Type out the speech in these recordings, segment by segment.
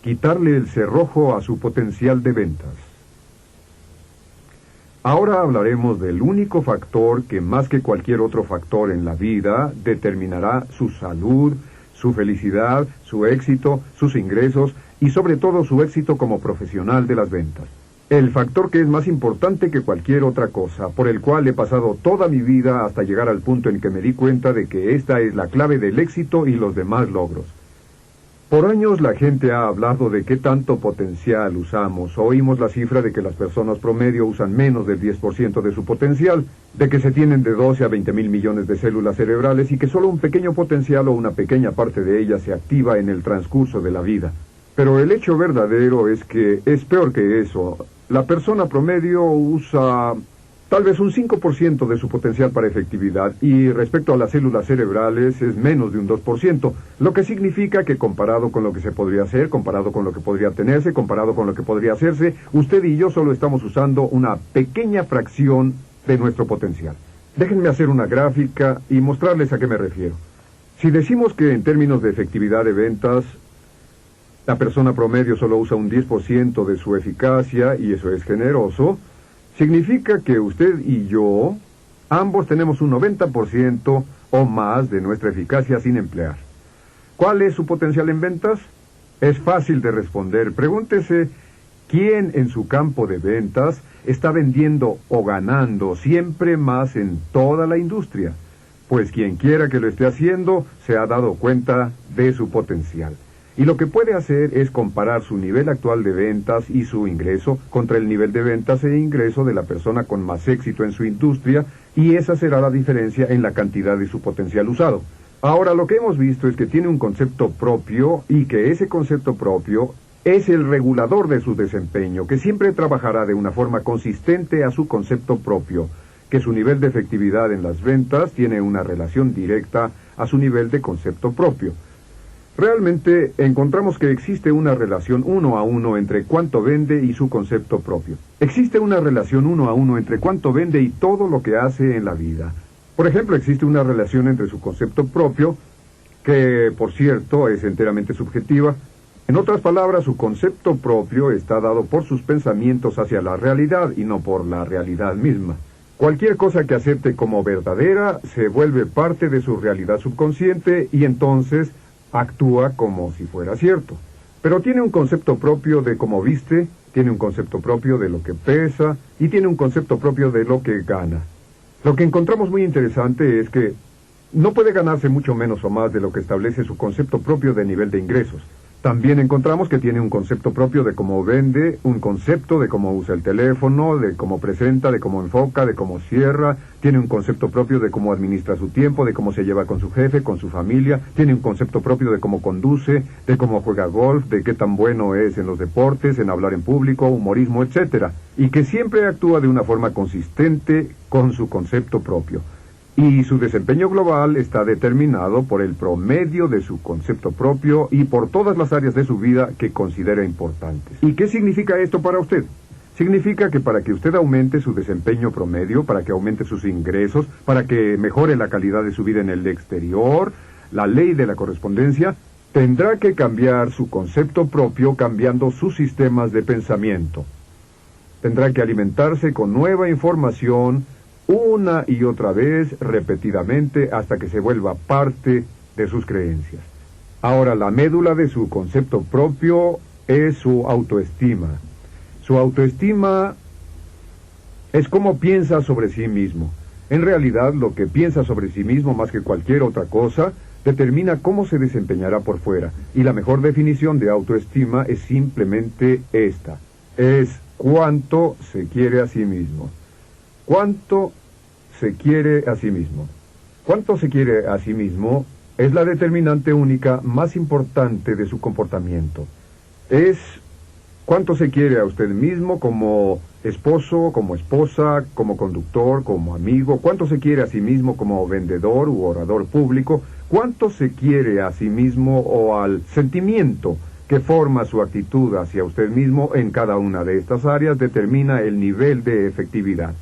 quitarle el cerrojo a su potencial de ventas. Ahora hablaremos del único factor que más que cualquier otro factor en la vida determinará su salud, su felicidad, su éxito, sus ingresos y sobre todo su éxito como profesional de las ventas. El factor que es más importante que cualquier otra cosa, por el cual he pasado toda mi vida hasta llegar al punto en que me di cuenta de que esta es la clave del éxito y los demás logros. Por años la gente ha hablado de qué tanto potencial usamos. Oímos la cifra de que las personas promedio usan menos del 10% de su potencial, de que se tienen de 12 a 20 mil millones de células cerebrales y que solo un pequeño potencial o una pequeña parte de ellas se activa en el transcurso de la vida. Pero el hecho verdadero es que es peor que eso. La persona promedio usa tal vez un 5% de su potencial para efectividad y respecto a las células cerebrales es menos de un 2%, lo que significa que comparado con lo que se podría hacer, comparado con lo que podría tenerse, comparado con lo que podría hacerse, usted y yo solo estamos usando una pequeña fracción de nuestro potencial. Déjenme hacer una gráfica y mostrarles a qué me refiero. Si decimos que en términos de efectividad de ventas, la persona promedio solo usa un 10% de su eficacia, y eso es generoso, significa que usted y yo, ambos tenemos un 90% o más de nuestra eficacia sin emplear. ¿Cuál es su potencial en ventas? Es fácil de responder. Pregúntese, ¿quién en su campo de ventas está vendiendo o ganando siempre más en toda la industria? Pues quien quiera que lo esté haciendo se ha dado cuenta de su potencial. Y lo que puede hacer es comparar su nivel actual de ventas y su ingreso contra el nivel de ventas e ingreso de la persona con más éxito en su industria, y esa será la diferencia en la cantidad de su potencial usado. Ahora, lo que hemos visto es que tiene un concepto propio y que ese concepto propio es el regulador de su desempeño, que siempre trabajará de una forma consistente a su concepto propio, que su nivel de efectividad en las ventas tiene una relación directa a su nivel de concepto propio. Realmente encontramos que existe una relación 1 a 1 entre cuánto vende y su concepto propio. Existe una relación 1 a 1 entre cuánto vende y todo lo que hace en la vida. Por ejemplo, existe una relación entre su concepto propio, que por cierto es enteramente subjetiva. En otras palabras, su concepto propio está dado por sus pensamientos hacia la realidad y no por la realidad misma. Cualquier cosa que acepte como verdadera se vuelve parte de su realidad subconsciente y entonces actúa como si fuera cierto. Pero tiene un concepto propio de cómo viste, tiene un concepto propio de lo que pesa y tiene un concepto propio de lo que gana. Lo que encontramos muy interesante es que no puede ganarse mucho menos o más de lo que establece su concepto propio de nivel de ingresos. También encontramos que tiene un concepto propio de cómo vende, un concepto de cómo usa el teléfono, de cómo presenta, de cómo enfoca, de cómo cierra. Tiene un concepto propio de cómo administra su tiempo, de cómo se lleva con su jefe, con su familia. Tiene un concepto propio de cómo conduce, de cómo juega golf, de qué tan bueno es en los deportes, en hablar en público, humorismo, etc. Y que siempre actúa de una forma consistente con su concepto propio. Y su desempeño global está determinado por el promedio de su concepto propio y por todas las áreas de su vida que considera importantes. ¿Y qué significa esto para usted? Significa que para que usted aumente su desempeño promedio, para que aumente sus ingresos, para que mejore la calidad de su vida en el exterior, la ley de la correspondencia, tendrá que cambiar su concepto propio cambiando sus sistemas de pensamiento. Tendrá que alimentarse con nueva información una y otra vez, repetidamente, hasta que se vuelva parte de sus creencias. Ahora, la médula de su concepto propio es su autoestima. Su autoestima es cómo piensa sobre sí mismo. En realidad, lo que piensa sobre sí mismo, más que cualquier otra cosa, determina cómo se desempeñará por fuera. Y la mejor definición de autoestima es simplemente esta. Es cuánto se quiere a sí mismo. ¿Cuánto se quiere a sí mismo? Cuánto se quiere a sí mismo es la determinante única más importante de su comportamiento. Es cuánto se quiere a usted mismo como esposo, como esposa, como conductor, como amigo. Cuánto se quiere a sí mismo como vendedor u orador público. Cuánto se quiere a sí mismo o al sentimiento que forma su actitud hacia usted mismo en cada una de estas áreas determina el nivel de efectividad.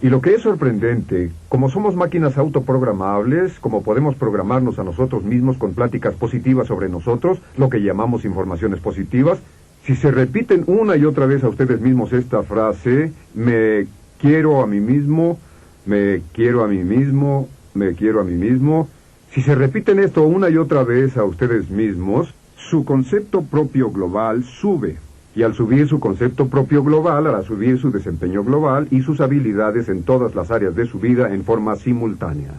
Y lo que es sorprendente, como somos máquinas autoprogramables, como podemos programarnos a nosotros mismos con pláticas positivas sobre nosotros, lo que llamamos informaciones positivas, si se repiten una y otra vez a ustedes mismos esta frase, me quiero a mí mismo, me quiero a mí mismo, me quiero a mí mismo, si se repiten esto una y otra vez a ustedes mismos, su concepto propio global sube. Y al subir su concepto propio global, hará subir su desempeño global y sus habilidades en todas las áreas de su vida en forma simultánea.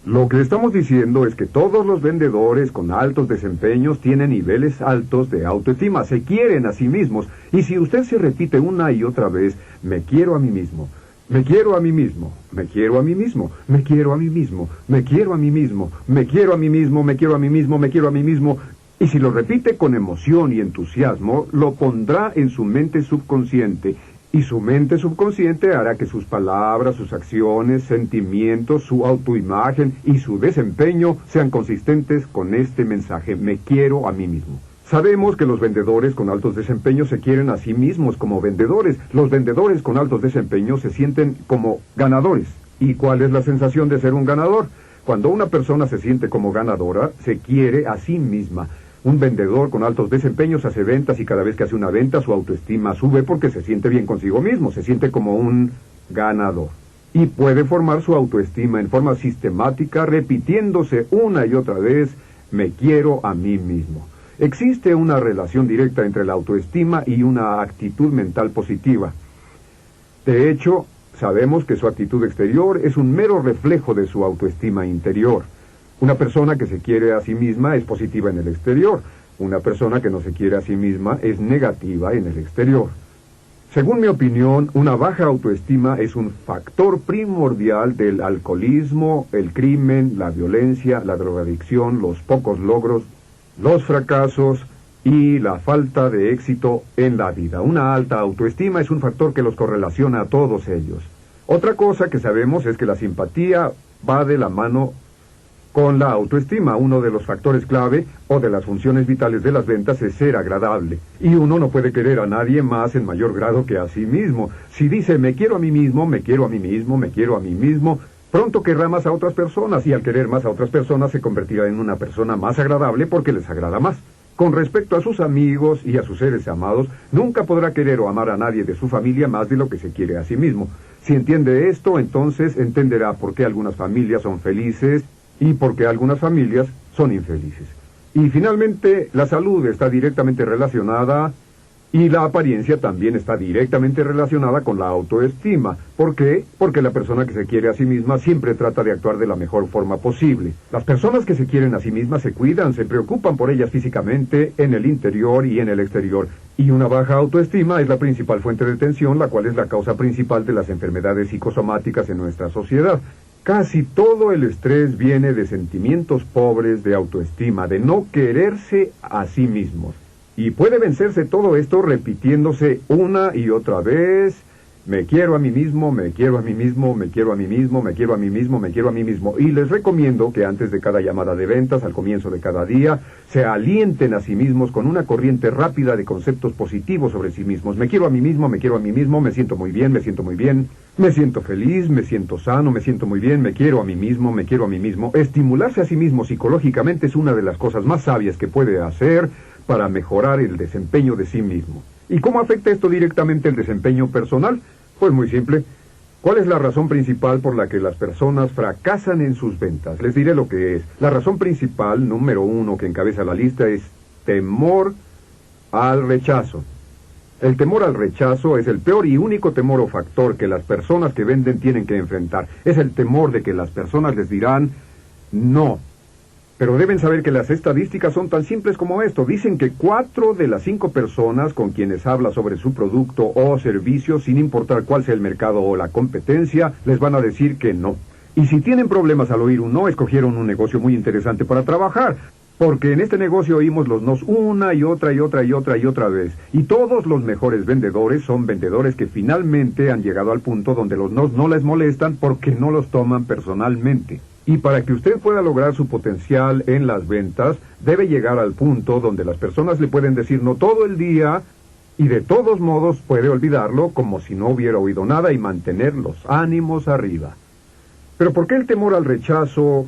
Lo que estamos diciendo es que todos los vendedores con altos desempeños tienen niveles altos de autoestima, se quieren a sí mismos. Y si usted se repite una y otra vez, me quiero a mí mismo, me quiero a mí mismo, me quiero a mí mismo, me quiero a mí mismo, me quiero a mí mismo, me quiero a mí mismo, me quiero a mí mismo, me quiero a mí mismo, y si lo repite con emoción y entusiasmo, lo pondrá en su mente subconsciente, y su mente subconsciente hará que sus palabras, sus acciones, sentimientos, su autoimagen y su desempeño sean consistentes con este mensaje, me quiero a mí mismo. Sabemos que los vendedores con altos desempeños se quieren a sí mismos como vendedores. Los vendedores con altos desempeños se sienten como ganadores. ¿Y cuál es la sensación de ser un ganador? Cuando una persona se siente como ganadora, se quiere a sí misma. Un vendedor con altos desempeños hace ventas y cada vez que hace una venta su autoestima sube porque se siente bien consigo mismo, se siente como un ganador. Y puede formar su autoestima en forma sistemática repitiéndose una y otra vez, me quiero a mí mismo. Existe una relación directa entre la autoestima y una actitud mental positiva. De hecho, sabemos que su actitud exterior es un mero reflejo de su autoestima interior. Una persona que se quiere a sí misma es positiva en el exterior. Una persona que no se quiere a sí misma es negativa en el exterior. Según mi opinión, una baja autoestima es un factor primordial del alcoholismo, el crimen, la violencia, la drogadicción, los pocos logros, los fracasos y la falta de éxito en la vida. Una alta autoestima es un factor que los correlaciona a todos ellos. Otra cosa que sabemos es que la simpatía va de la mano con la autoestima. Uno de los factores clave o de las funciones vitales de las ventas es ser agradable. Y uno no puede querer a nadie más en mayor grado que a sí mismo. Si dice, me quiero a mí mismo, me quiero a mí mismo, me quiero a mí mismo, pronto querrá más a otras personas y al querer más a otras personas se convertirá en una persona más agradable porque les agrada más. Con respecto a sus amigos y a sus seres amados, nunca podrá querer o amar a nadie de su familia más de lo que se quiere a sí mismo. Si entiende esto, entonces entenderá por qué algunas familias son felices y por qué algunas familias son infelices. Y finalmente, la salud está directamente relacionada y la apariencia también está directamente relacionada con la autoestima. ¿Por qué? Porque la persona que se quiere a sí misma siempre trata de actuar de la mejor forma posible. Las personas que se quieren a sí mismas se cuidan, se preocupan por ellas físicamente, en el interior y en el exterior. Y una baja autoestima es la principal fuente de tensión, la cual es la causa principal de las enfermedades psicosomáticas en nuestra sociedad. Casi todo el estrés viene de sentimientos pobres de autoestima, de no quererse a sí mismos. Y puede vencerse todo esto repitiéndose una y otra vez, me quiero a mí mismo, me quiero a mí mismo, me quiero a mí mismo, me quiero a mí mismo, me quiero a mí mismo. Y les recomiendo que antes de cada llamada de ventas, al comienzo de cada día, se alienten a sí mismos con una corriente rápida de conceptos positivos sobre sí mismos. Me quiero a mí mismo, me quiero a mí mismo, me siento muy bien, me siento muy bien, me siento feliz, me siento sano, me siento muy bien, me quiero a mí mismo, me quiero a mí mismo. Estimularse a sí mismo psicológicamente es una de las cosas más sabias que puede hacer para mejorar el desempeño de sí mismo. ¿Y cómo afecta esto directamente el desempeño personal? Pues muy simple. ¿Cuál es la razón principal por la que las personas fracasan en sus ventas? Les diré lo que es. La razón principal, número 1, que encabeza la lista, es temor al rechazo. El temor al rechazo es el peor y único temor o factor que las personas que venden tienen que enfrentar. Es el temor de que las personas les dirán no. Pero deben saber que las estadísticas son tan simples como esto. Dicen que 4 de las 5 personas con quienes habla sobre su producto o servicio, sin importar cuál sea el mercado o la competencia, les van a decir que no. Y si tienen problemas al oír un no, escogieron un negocio muy interesante para trabajar. Porque en este negocio oímos los nos una y otra y otra y otra y otra vez. Y todos los mejores vendedores son vendedores que finalmente han llegado al punto donde los nos no les molestan porque no los toman personalmente. Y para que usted pueda lograr su potencial en las ventas, debe llegar al punto donde las personas le pueden decir no todo el día Y de todos modos puede olvidarlo como si no hubiera oído nada y mantener los ánimos arriba. Pero ¿por qué el temor al rechazo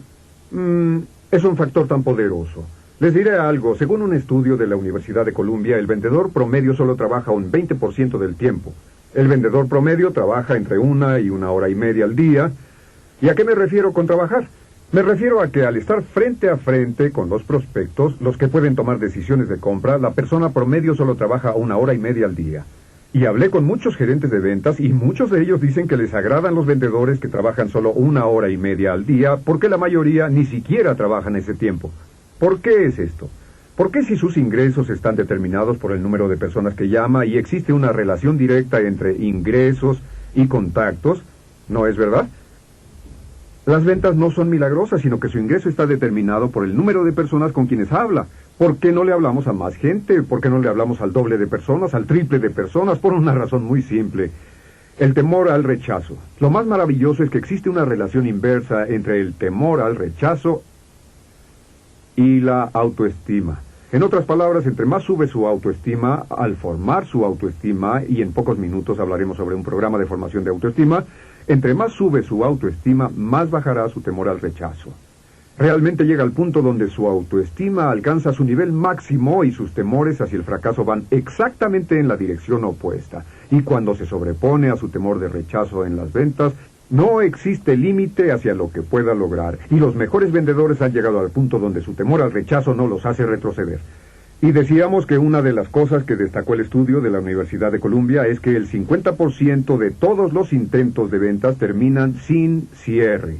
es un factor tan poderoso? Les diré algo. Según un estudio de la Universidad de Columbia, el vendedor promedio solo trabaja un 20% del tiempo. El vendedor promedio trabaja entre 1 y 1 hora y media al día. ¿Y a qué me refiero con trabajar? Me refiero a que al estar frente a frente con los prospectos, los que pueden tomar decisiones de compra, la persona promedio solo trabaja 1 hora y media al día. Y hablé con muchos gerentes de ventas y muchos de ellos dicen que les agradan los vendedores que trabajan solo 1 hora y media al día porque la mayoría ni siquiera trabajan ese tiempo. ¿Por qué es esto? ¿Por qué si sus ingresos están determinados por el número de personas que llama y existe una relación directa entre ingresos y contactos, no es verdad? Las ventas no son milagrosas, sino que su ingreso está determinado por el número de personas con quienes habla. ¿Por qué no le hablamos a más gente? ¿Por qué no le hablamos al doble de personas, al triple de personas? Por una razón muy simple. El temor al rechazo. Lo más maravilloso es que existe una relación inversa entre el temor al rechazo y la autoestima. En otras palabras, entre más sube su autoestima, al formar su autoestima, y en pocos minutos hablaremos sobre un programa de formación de autoestima, entre más sube su autoestima, más bajará su temor al rechazo. Realmente llega al punto donde su autoestima alcanza su nivel máximo y sus temores hacia el fracaso van exactamente en la dirección opuesta. Y cuando se sobrepone a su temor de rechazo en las ventas, no existe límite hacia lo que pueda lograr. Y los mejores vendedores han llegado al punto donde su temor al rechazo no los hace retroceder. Y decíamos que una de las cosas que destacó el estudio de la Universidad de Columbia es que el 50% de todos los intentos de ventas terminan sin cierre.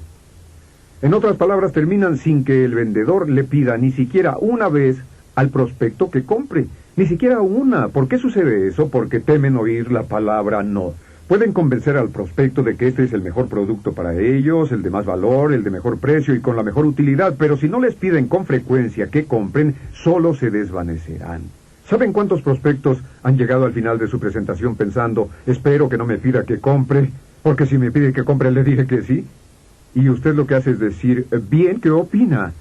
En otras palabras, terminan sin que el vendedor le pida ni siquiera una vez al prospecto que compre. Ni siquiera una. ¿Por qué sucede eso? Porque temen oír la palabra no. Pueden convencer al prospecto de que este es el mejor producto para ellos, el de más valor, el de mejor precio y con la mejor utilidad, pero si no les piden con frecuencia que compren, solo se desvanecerán. ¿Saben cuántos prospectos han llegado al final de su presentación pensando, espero que no me pida que compre, porque si me pide que compre le diré que sí? Y usted lo que hace es decir, bien, ¿qué opina?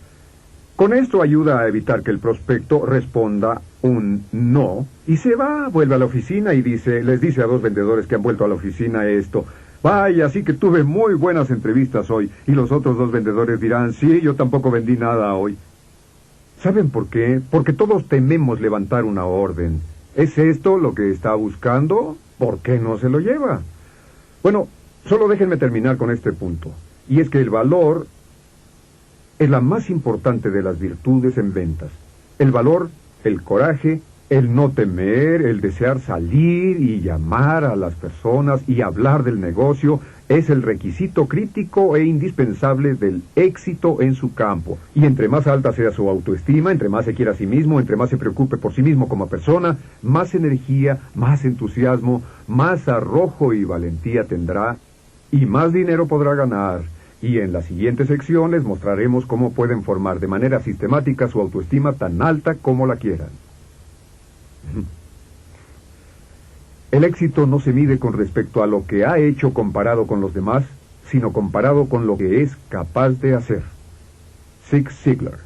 Con esto ayuda a evitar que el prospecto responda un no y se va, vuelve a la oficina y les dice a 2 vendedores que han vuelto a la oficina esto. Vaya, sí que tuve muy buenas entrevistas hoy. Y los otros 2 vendedores dirán, sí, yo tampoco vendí nada hoy. ¿Saben por qué? Porque todos tememos levantar una orden. ¿Es esto lo que está buscando? ¿Por qué no se lo lleva? Bueno, solo déjenme terminar con este punto. Y es que el valor es la más importante de las virtudes en ventas. El valor, el coraje, el no temer, el desear salir y llamar a las personas y hablar del negocio es el requisito crítico e indispensable del éxito en su campo. Y entre más alta sea su autoestima, entre más se quiera a sí mismo, entre más se preocupe por sí mismo como persona, más energía, más entusiasmo, más arrojo y valentía tendrá y más dinero podrá ganar. Y en la siguiente sección les mostraremos cómo pueden formar de manera sistemática su autoestima tan alta como la quieran. El éxito no se mide con respecto a lo que ha hecho comparado con los demás, sino comparado con lo que es capaz de hacer. Zig Ziglar.